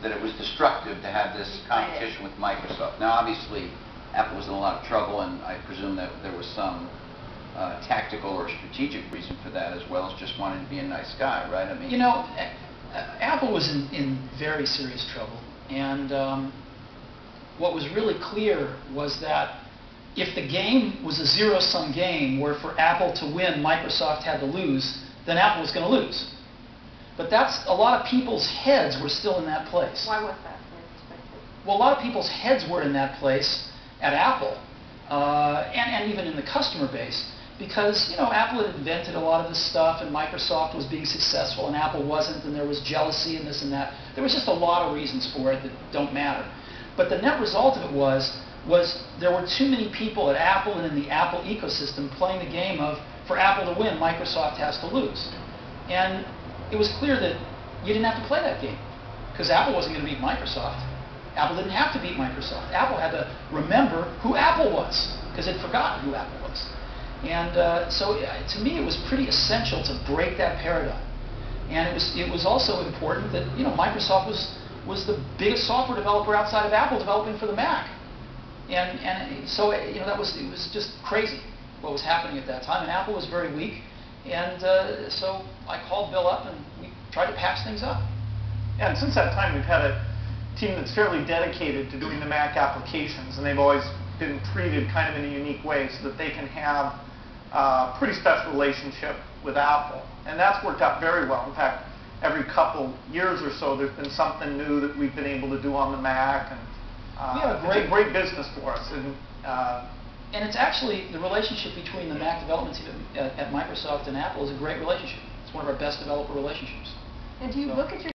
That it was destructive to have this competition with Microsoft. Now, obviously, Apple was in a lot of trouble, and I presume that there was some tactical or strategic reason for that, as well as just wanting to be a nice guy, right? I mean, you know, Apple was in very serious trouble, and what was really clear was that if the game was a zero-sum game where for Apple to win, Microsoft had to lose, then Apple was going to lose. But a lot of people's heads were still in that place. Why was that from your perspective? Well, a lot of people's heads were in that place at Apple, and even in the customer base, because Apple had invented a lot of this stuff, and Microsoft was being successful, and Apple wasn't, and there was jealousy and this and that. There was just a lot of reasons for it that don't matter. But the net result of it was there were too many people at Apple and in the Apple ecosystem playing the game of, for Apple to win, Microsoft has to lose. And it was clear that you didn't have to play that game, because Apple wasn't going to beat Microsoft. Apple didn't have to beat Microsoft. Apple had to remember who Apple was, because they'd forgotten who Apple was. And so to me, it was pretty essential to break that paradigm. And it was also important that Microsoft was the biggest software developer outside of Apple developing for the Mac. And so it was just crazy what was happening at that time. And Apple was very weak. And so I called Bill up, and we tried to patch things up. Yeah, and since that time, we've had a team that's fairly dedicated to doing the Mac applications, and they've always been treated kind of in a unique way so that they can have a pretty special relationship with Apple. And that's worked out very well. In fact, every couple years or so, there's been something new that we've been able to do on the Mac, and it's a great business for us. And it's actually, the relationship between the Mac development team at Microsoft and Apple is a great relationship. It's one of our best developer relationships. And do you look at your